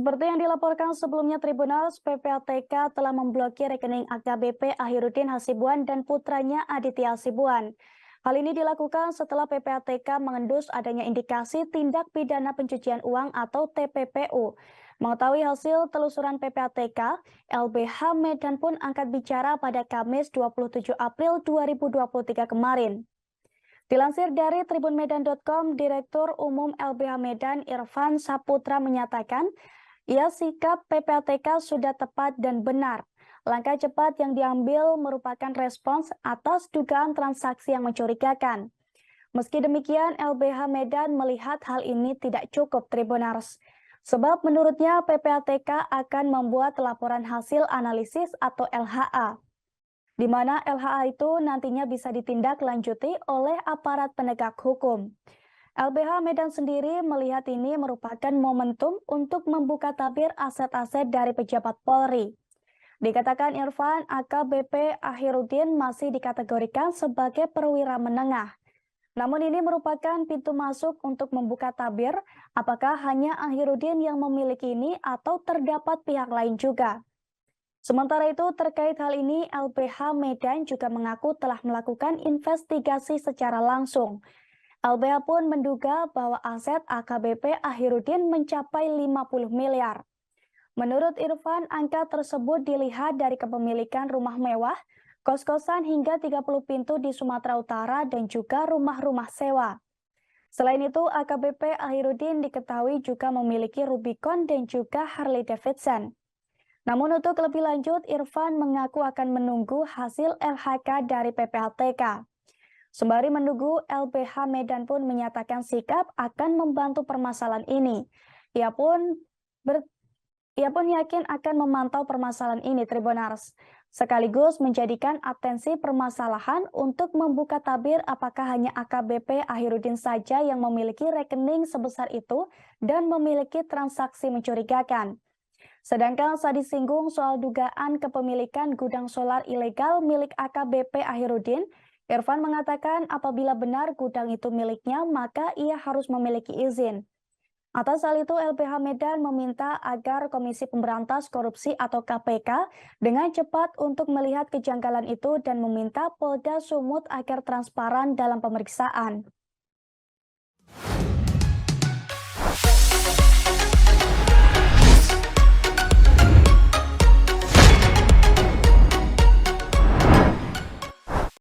Seperti yang dilaporkan sebelumnya, Tribunals, PPATK telah memblokir rekening AKBP Ahirudin Hasibuan dan putranya Aditya Hasibuan. Hal ini dilakukan setelah PPATK mengendus adanya indikasi tindak pidana pencucian uang atau TPPU. Mengetahui hasil telusuran PPATK, LBH Medan pun angkat bicara pada Kamis 27 April 2023 kemarin. Dilansir dari tribunmedan.com, Direktur Umum LBH Medan Irfan Saputra menyatakan, sikap PPATK sudah tepat dan benar. Langkah cepat yang diambil merupakan respons atas dugaan transaksi yang mencurigakan. Meski demikian, LBH Medan melihat hal ini tidak cukup, Tribuners. Sebab menurutnya PPATK akan membuat laporan hasil analisis atau LHA, di mana LHA itu nantinya bisa ditindaklanjuti oleh aparat penegak hukum. LBH Medan sendiri melihat ini merupakan momentum untuk membuka tabir aset-aset dari pejabat Polri. Dikatakan Irfan, AKBP Ahirudin masih dikategorikan sebagai perwira menengah. Namun ini merupakan pintu masuk untuk membuka tabir apakah hanya Ahirudin yang memiliki ini atau terdapat pihak lain juga. Sementara itu, terkait hal ini, LBH Medan juga mengaku telah melakukan investigasi secara langsung. LBH pun menduga bahwa aset AKBP Ahirudin mencapai 50 miliar. Menurut Irfan, angka tersebut dilihat dari kepemilikan rumah mewah, kos-kosan hingga 30 pintu di Sumatera Utara dan juga rumah-rumah sewa. Selain itu, AKBP Ahirudin diketahui juga memiliki Rubicon dan juga Harley Davidson. Namun untuk lebih lanjut, Irfan mengaku akan menunggu hasil LHK dari PPATK. Sembari menunggu, LBH Medan pun menyatakan sikap akan membantu permasalahan ini. Ia pun yakin akan memantau permasalahan ini, Tribunars, sekaligus menjadikan atensi permasalahan untuk membuka tabir apakah hanya AKBP Ahirudin saja yang memiliki rekening sebesar itu dan memiliki transaksi mencurigakan. Sedangkan saat disinggung soal dugaan kepemilikan gudang solar ilegal milik AKBP Ahirudin, Irfan mengatakan apabila benar gudang itu miliknya, maka ia harus memiliki izin. Atas hal itu, LBH Medan meminta agar Komisi Pemberantas Korupsi atau KPK dengan cepat untuk melihat kejanggalan itu dan meminta Polda Sumut agar transparan dalam pemeriksaan.